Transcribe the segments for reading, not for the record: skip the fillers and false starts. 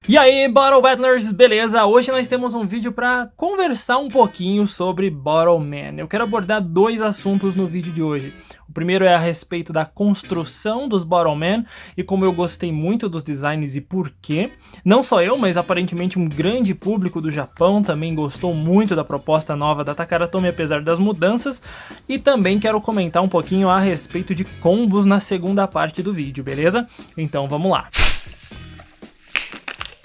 E aí, Bottle Battlers, beleza? Hoje nós temos um vídeo para conversar um pouquinho sobre Bottle Man. Eu quero abordar dois assuntos no vídeo de hoje. O primeiro é a respeito da construção dos Bottle Man e como eu gostei muito dos designs e por quê. Não só eu, mas aparentemente um grande público do Japão também gostou muito da proposta nova da Takara Tomy, apesar das mudanças. E também quero comentar um pouquinho a respeito de combos na segunda parte do vídeo, beleza? Então vamos lá.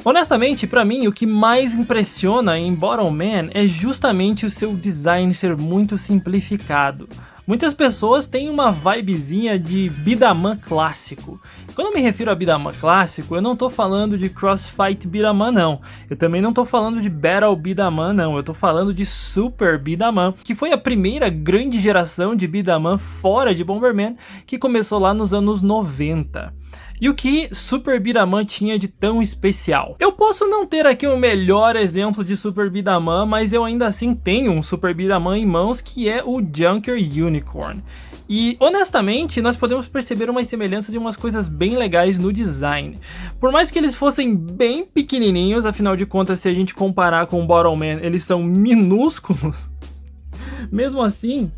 Honestamente, pra mim, o que mais impressiona em Bottle Man é justamente o seu design ser muito simplificado. Muitas pessoas têm uma vibezinha de beat'em up clássico. Quando eu me refiro a beat'em up clássico, eu não tô falando de Crossfight beat'em up não. Eu também não tô falando de Battle beat'em up não. Eu tô falando de Super beat'em up, que foi a primeira grande geração de beat'em up fora de Bomberman, que começou lá nos anos 90. E o que Super Beat'em Up tinha de tão especial? Eu posso não ter aqui o melhor exemplo de Super Beat'em Up, mas eu ainda assim tenho um Super Beat'em Up em mãos, que é o Junker Unicorn. E honestamente, nós podemos perceber umas semelhanças de umas coisas bem legais no design. Por mais que eles fossem bem pequenininhos, afinal de contas, se a gente comparar com o Bottle Man, eles são minúsculos. Mesmo assim,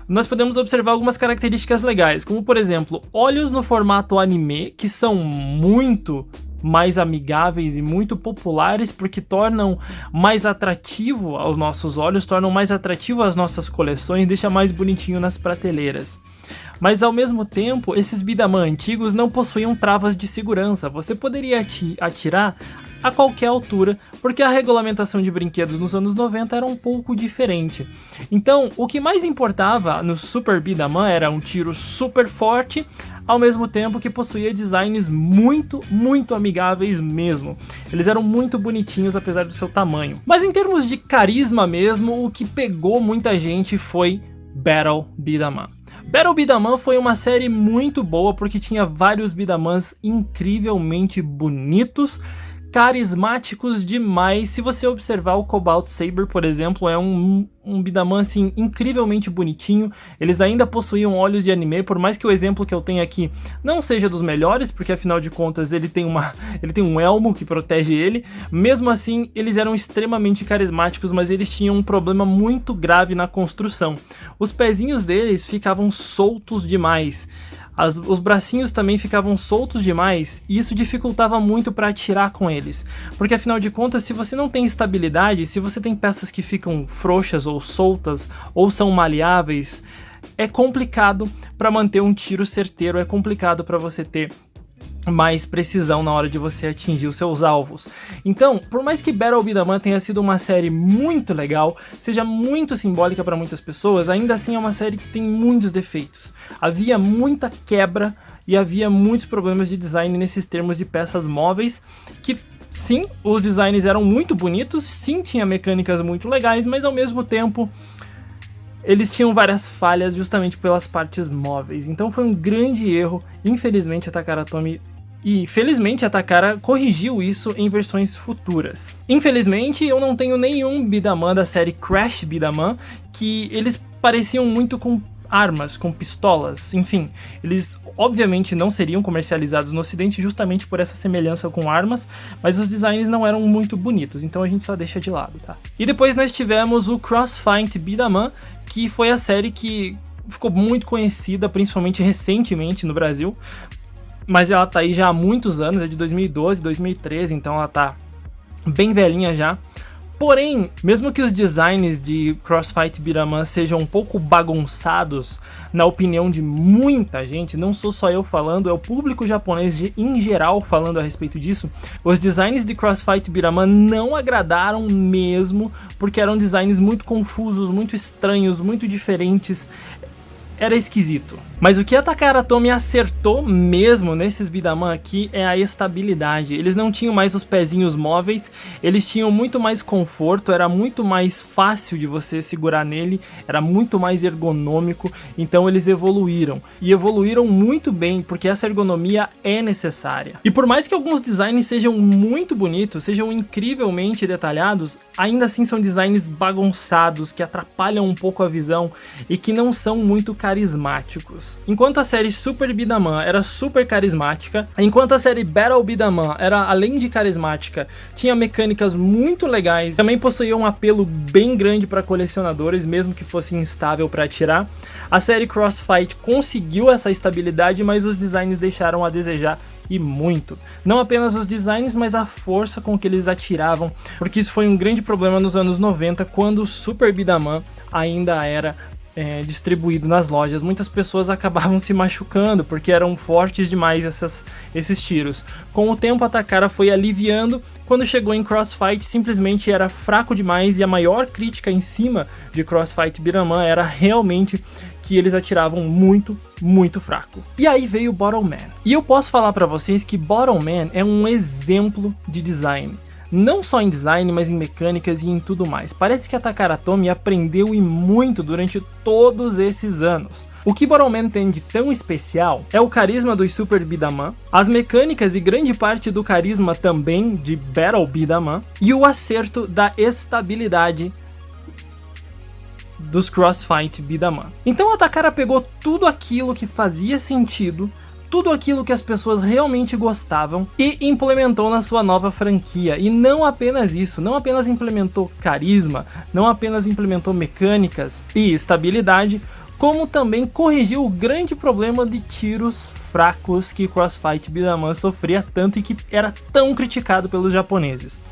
nós podemos observar algumas características legais, como por exemplo, olhos no formato anime, que são muito mais amigáveis e muito populares, porque tornam mais atrativo aos nossos olhos, tornam mais atrativo as nossas coleções, deixa mais bonitinho nas prateleiras. Mas ao mesmo tempo, esses beat'em up antigos não possuíam travas de segurança, você poderia atirar a qualquer altura, porque a regulamentação de brinquedos nos anos 90 era um pouco diferente. Então, o que mais importava no Super Beat'em Up era um tiro super forte, ao mesmo tempo que possuía designs muito amigáveis mesmo. Eles eram muito bonitinhos apesar do seu tamanho. Mas em termos de carisma mesmo, o que pegou muita gente foi Battle Beat'em Up. Battle Beat'em Up foi uma série muito boa porque tinha vários beat'em ups incrivelmente bonitos, carismáticos demais. Se você observar o Cobalt Saber, por exemplo, é um beat'em up assim, incrivelmente bonitinho. Eles ainda possuíam olhos de anime, por mais que o exemplo que eu tenho aqui não seja dos melhores, porque afinal de contas ele tem um elmo que protege ele. Mesmo assim, eles eram extremamente carismáticos, mas eles tinham um problema muito grave na construção. Os pezinhos deles ficavam soltos demais. Os bracinhos também ficavam soltos demais e isso dificultava muito para atirar com eles, porque afinal de contas, se você não tem estabilidade, se você tem peças que ficam frouxas ou soltas ou são maleáveis, é complicado para manter um tiro certeiro, é complicado para você ter mais precisão na hora de você atingir os seus alvos. Então, por mais que Battle Beat'em Up tenha sido uma série muito legal, seja muito simbólica para muitas pessoas, ainda assim é uma série que tem muitos defeitos. Havia muita quebra e havia muitos problemas de design nesses termos de peças móveis, que sim, os designs eram muito bonitos, sim, tinha mecânicas muito legais, mas ao mesmo tempo eles tinham várias falhas justamente pelas partes móveis. Então foi um grande erro. Infelizmente a Takara Tomy e felizmente a Takara corrigiu isso em versões futuras. Infelizmente eu não tenho nenhum beat'em up da série Crash Beat'em Up que eles pareciam muito com armas, com pistolas, enfim, eles obviamente não seriam comercializados no ocidente justamente por essa semelhança com armas, mas os designs não eram muito bonitos, então a gente só deixa de lado, tá? E depois nós tivemos o Crossfight Beat'em Up, que foi a série que ficou muito conhecida, principalmente recentemente no Brasil, mas ela tá aí já há muitos anos, é de 2012, 2013, então ela tá bem velhinha já. Porém, mesmo que os designs de Crossfight Beat'em Up sejam um pouco bagunçados, na opinião de muita gente, não sou só eu falando, é o público japonês em geral falando a respeito disso, os designs de Crossfight Beat'em Up não agradaram mesmo, porque eram designs muito confusos, muito estranhos, muito diferentes. Era esquisito. Mas o que a Takara Tomy acertou mesmo nesses beat'em up aqui é a estabilidade. Eles não tinham mais os pezinhos móveis, eles tinham muito mais conforto, era muito mais fácil de você segurar nele, era muito mais ergonômico, então eles evoluíram. E evoluíram muito bem, porque essa ergonomia é necessária. E por mais que alguns designs sejam muito bonitos, sejam incrivelmente detalhados, ainda assim são designs bagunçados, que atrapalham um pouco a visão e que não são muito carismáticos. carismáticos. Enquanto a série Super Beat'em era super carismática, enquanto a série Battle Beat'em era, além de carismática, tinha mecânicas muito legais, também possuía um apelo bem grande para colecionadores, mesmo que fosse instável para atirar, a série Crossfight conseguiu essa estabilidade, mas os designs deixaram a desejar e muito. Não apenas os designs, mas a força com que eles atiravam, porque isso foi um grande problema nos anos 90, quando o Super Beat'em ainda era distribuído nas lojas. Muitas pessoas acabavam se machucando, porque eram fortes demais esses tiros. Com o tempo a Takara foi aliviando, quando chegou em Crossfight simplesmente era fraco demais, e a maior crítica em cima de Crossfight Beat'em era realmente que eles atiravam muito, muito fraco. E aí veio Bottle Man. E eu posso falar pra vocês que Bottle Man é um exemplo de design. Não só em design, mas em mecânicas e em tudo mais. Parece que a Takara Tomy aprendeu e muito durante todos esses anos. O que Bottle Man tem de tão especial é o carisma dos Super Beat'em, as mecânicas e grande parte do carisma também de Battle Beat'em, e o acerto da estabilidade dos Crossfight Beat'em. Então a Takara pegou tudo aquilo que fazia sentido, tudo aquilo que as pessoas realmente gostavam e implementou na sua nova franquia. E não apenas isso, não apenas implementou carisma, não apenas implementou mecânicas e estabilidade, como também corrigiu o grande problema de tiros fracos que Crossfight Beat'em sofria tanto e que era tão criticado pelos japoneses.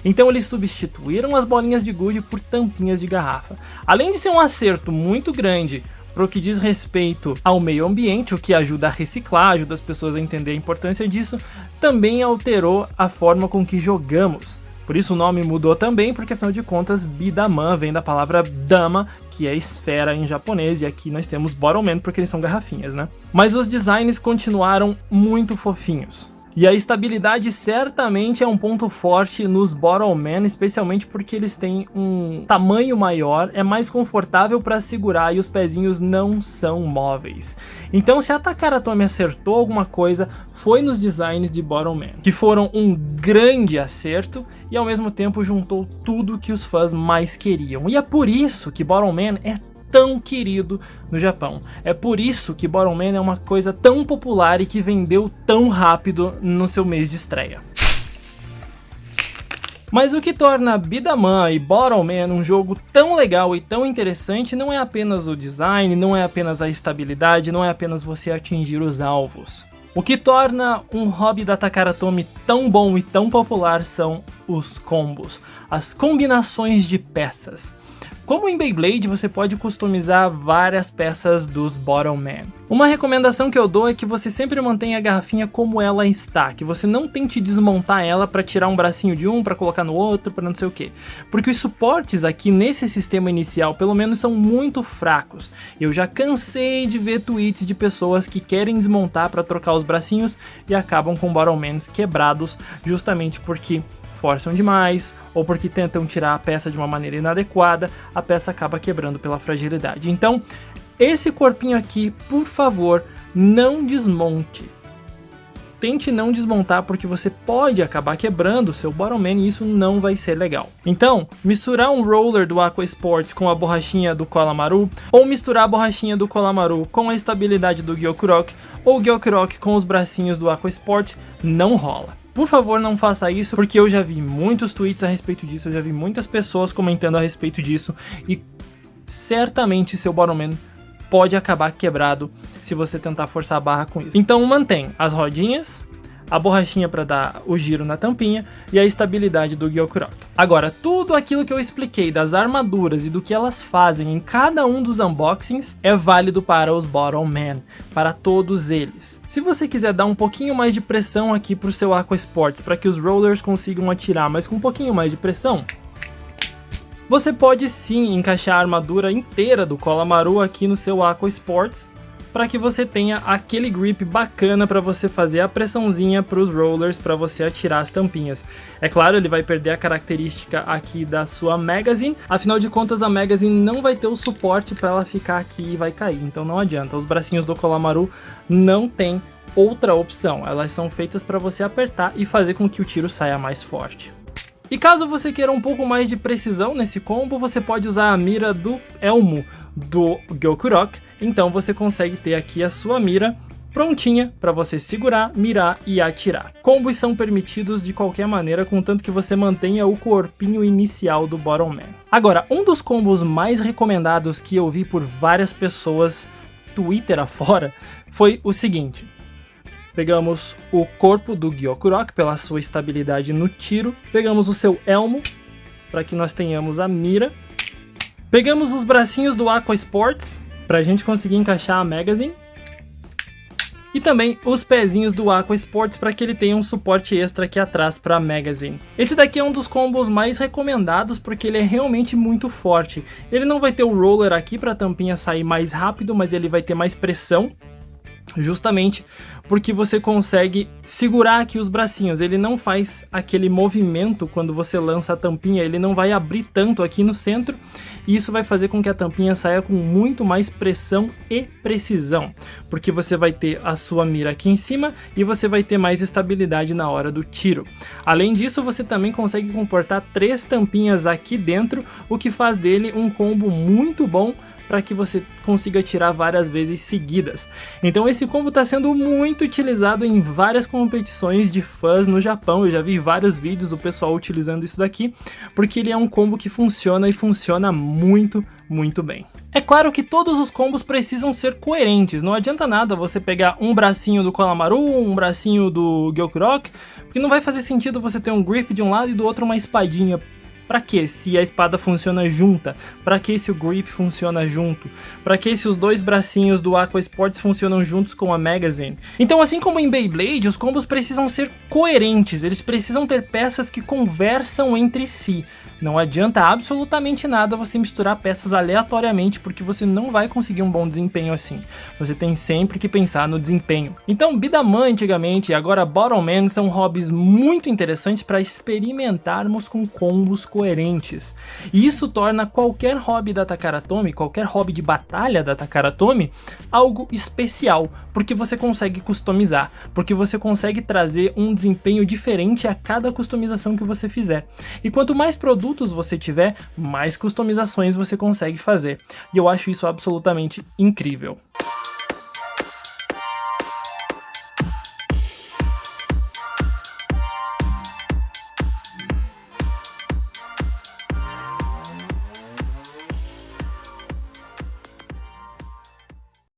Então eles substituíram as bolinhas de gude por tampinhas de garrafa. Além de ser um acerto muito grande para o que diz respeito ao meio ambiente, o que ajuda a reciclar, ajuda as pessoas a entender a importância disso, também alterou a forma com que jogamos. Por isso o nome mudou também, porque afinal de contas Beat'em vem da palavra dama, que é esfera em japonês, e aqui nós temos Bottle Man porque eles são garrafinhas, né? Mas os designs continuaram muito fofinhos. E a estabilidade certamente é um ponto forte nos Bottle Man, especialmente porque eles têm um tamanho maior, é mais confortável para segurar e os pezinhos não são móveis. Então se a Takara Tomy acertou alguma coisa, foi nos designs de Bottle Man, que foram um grande acerto e ao mesmo tempo juntou tudo que os fãs mais queriam. E é por isso que Bottle Man é tão querido no Japão. É por isso que Bottle Man é uma coisa tão popular e que vendeu tão rápido no seu mês de estreia. Mas o que torna Beat'em e Bottle Man um jogo tão legal e tão interessante não é apenas o design, não é apenas a estabilidade, não é apenas você atingir os alvos. O que torna um hobby da Takara Tomy tão bom e tão popular são os combos, as combinações de peças. Como em Beyblade, você pode customizar várias peças dos Bottle Man. Uma recomendação que eu dou é que você sempre mantenha a garrafinha como ela está, que você não tente desmontar ela para tirar um bracinho de um, para colocar no outro, para não sei o que. Porque os suportes aqui nesse sistema inicial, pelo menos, são muito fracos. Eu já cansei de ver tweets de pessoas que querem desmontar para trocar os bracinhos e acabam com Bottle Mans quebrados, justamente porque forçam demais, ou porque tentam tirar a peça de uma maneira inadequada, a peça acaba quebrando pela fragilidade. Então, esse corpinho aqui, por favor, não desmonte. Tente não desmontar, porque você pode acabar quebrando o seu Bottle Man e isso não vai ser legal. Então, misturar um roller do Aqua Sports com a borrachinha do Kolamaru, ou misturar a borrachinha do Kolamaru com a estabilidade do Gyoku-Rock, ou Gyoku-Rock com os bracinhos do Aqua Sports, não rola. Por favor, não faça isso, porque eu já vi muitos tweets a respeito disso, eu já vi muitas pessoas comentando a respeito disso, e certamente seu Bottle Man pode acabar quebrado se você tentar forçar a barra com isso. Então mantém as rodinhas, a borrachinha para dar o giro na tampinha e a estabilidade do Gyoku-Rock. Agora, tudo aquilo que eu expliquei das armaduras e do que elas fazem em cada um dos unboxings é válido para os Bottle Man, para todos eles. Se você quiser dar um pouquinho mais de pressão aqui para o seu Aqua Sports, para que os rollers consigam atirar, mas com um pouquinho mais de pressão, você pode sim encaixar a armadura inteira do Kolamaru aqui no seu Aqua Sports, para que você tenha aquele grip bacana para você fazer a pressãozinha para os rollers, para você atirar as tampinhas. É claro, ele vai perder a característica aqui da sua Magazine, afinal de contas a Magazine não vai ter o suporte para ela ficar aqui e vai cair, então não adianta, os bracinhos do Kolamaru não tem outra opção, elas são feitas para você apertar e fazer com que o tiro saia mais forte. E caso você queira um pouco mais de precisão nesse combo, você pode usar a mira do elmo do Gyoku-Rock Então você consegue ter aqui a sua mira prontinha para você segurar, mirar e atirar. Combos são permitidos de qualquer maneira, contanto que você mantenha o corpinho inicial do Bottom Man. Agora, um dos combos mais recomendados que eu vi por várias pessoas Twitter afora foi o seguinte: pegamos o corpo do Gyokuro pela sua estabilidade no tiro, pegamos o seu elmo para que nós tenhamos a mira, pegamos os bracinhos do Aqua Sports para a gente conseguir encaixar a Magazine, e também os pezinhos do Aqua Sports para que ele tenha um suporte extra aqui atrás para a Magazine. Esse daqui é um dos combos mais recomendados porque ele é realmente muito forte. Ele não vai ter o roller aqui para a tampinha sair mais rápido, mas ele vai ter mais pressão, justamente porque você consegue segurar aqui os bracinhos. Ele não faz aquele movimento quando você lança a tampinha, ele não vai abrir tanto aqui no centro, e isso vai fazer com que a tampinha saia com muito mais pressão e precisão, porque você vai ter a sua mira aqui em cima e você vai ter mais estabilidade na hora do tiro. Além disso, você também consegue comportar 3 tampinhas aqui dentro, o que faz dele um combo muito bom para que você consiga tirar várias vezes seguidas. Então esse combo está sendo muito utilizado em várias competições de fãs no Japão. Eu já vi vários vídeos do pessoal utilizando isso daqui, porque ele é um combo que funciona e funciona muito, muito bem. É claro que todos os combos precisam ser coerentes, não adianta nada você pegar um bracinho do Kolamaru, um bracinho do Gyokuro, porque não vai fazer sentido você ter um grip de um lado e do outro uma espadinha. Pra que se a espada funciona junta? Pra que se o grip funciona junto? Pra que se os 2 bracinhos do Aqua Sports funcionam juntos com a Magazine? Então, assim como em Beyblade, os combos precisam ser coerentes, eles precisam ter peças que conversam entre si. Não adianta absolutamente nada você misturar peças aleatoriamente, porque você não vai conseguir um bom desempenho assim. Você tem sempre que pensar no desempenho. Então, Bidaman antigamente e agora Bottom Man são hobbies muito interessantes para experimentarmos com combos coerentes. E isso torna qualquer hobby da Takara Tomy, qualquer hobby de batalha da Takara Tomy, algo especial, porque você consegue customizar, porque você consegue trazer um desempenho diferente a cada customização que você fizer. E quanto mais produtos você tiver, mais customizações você consegue fazer. E eu acho isso absolutamente incrível.